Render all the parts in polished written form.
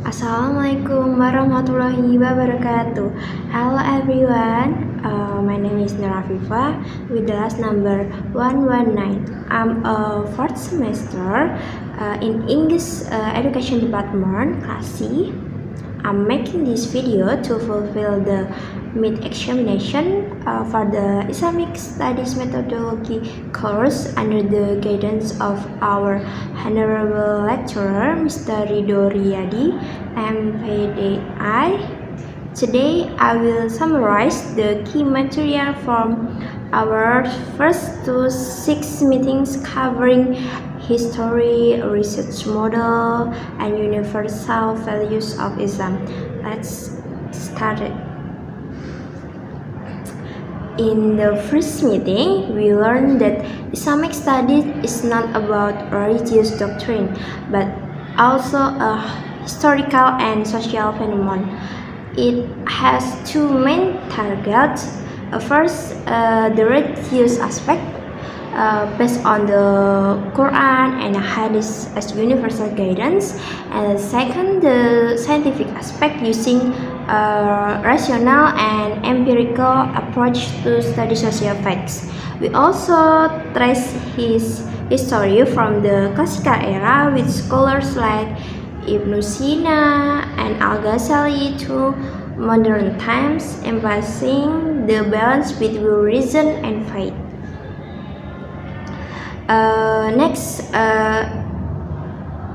Assalamualaikum warahmatullahi wabarakatuh. Hello everyone, my name is Nur Afifah with the last number 119. I'm a fourth semester in English Education Department, class C. I'm making this video to fulfill the mid examination for the Islamic Studies Methodology course under the guidance of our Honorable Lecturer, Mr. Ridho Riyadi, MPDI. Today, I will summarize the key material from our first 6 meetings covering history, research model, and universal values of Islam. Let's start it. In the first meeting, we learned that Islamic studies is not about religious doctrine, but also a historical and social phenomenon. It has two main targets. First, the religious aspect, based on the Quran and Hadith as universal guidance, and second, the scientific aspect using a rational and empirical approach to study social facts. We also trace his history from the classical era with scholars like Ibn Sina and Al-Ghazali to modern times, emphasizing the balance between reason and faith. Next,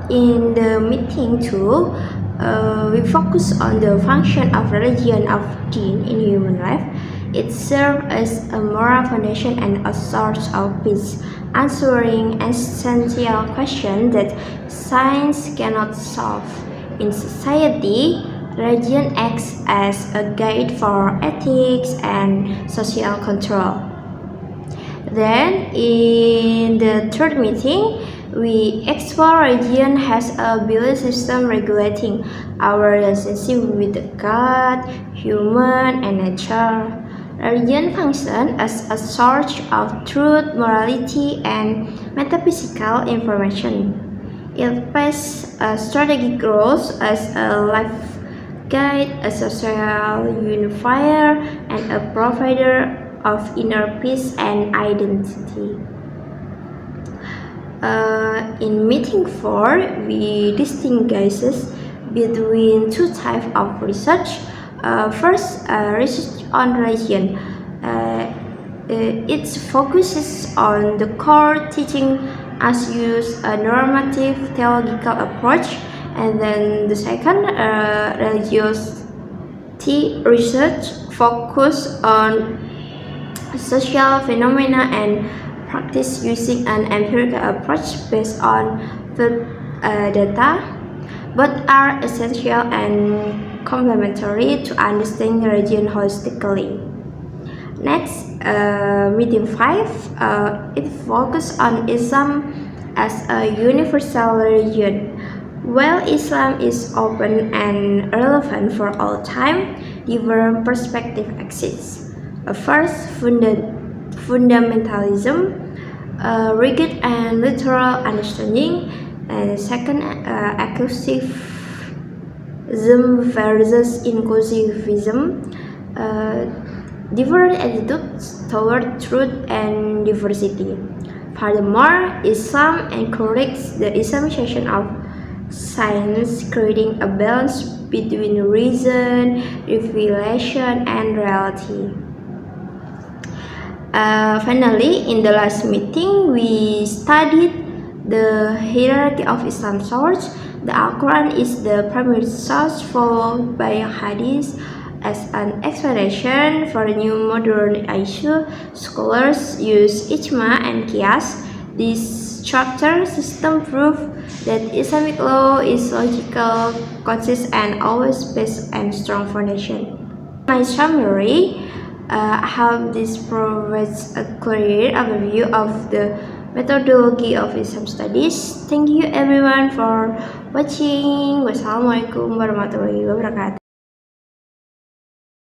in the meeting 2, we focus on the function of religion of deen in human life. It serves as a moral foundation and a source of peace, answering essential questions that science cannot solve. In society, religion acts as a guide for ethics and social control. Then, in the third meeting, we explore religion as a belief system regulating our relationship with God, human, and nature. Religion functions as a source of truth, morality, and metaphysical information. It plays a strategic role as a life guide, a social unifier, and a provider of inner peace and identity. In meeting 4, we distinguish between two types of research. First, research on religion. It focuses on the core teaching as use a normative theological approach, and then the second, religiosity research focus on social phenomena and practice using an empirical approach based on field data. Both are essential and complementary to understand religion holistically. Next, meeting 5, it focuses on Islam as a universal religion. While Islam is open and relevant for all time, different perspectives exist. First, fundamentalism, rigid and literal understanding, and second, exclusivism versus inclusivism, different attitudes toward truth and diversity. Furthermore, Islam encourages the Islamization of science, creating a balance between reason, revelation, and reality. Finally, in the last meeting, we studied the hierarchy of Islam source. The Al-Quran is the primary source, followed by Hadith as an explanation for new modern issue. Scholars use ijma and qiyas. This structure system proves that Islamic law is logical, consistent, and always based on strong foundation. My summary. I hope this provides a clear overview of the methodology of Islam studies. Thank you everyone for watching. Wassalamualaikum warahmatullahi wabarakatuh.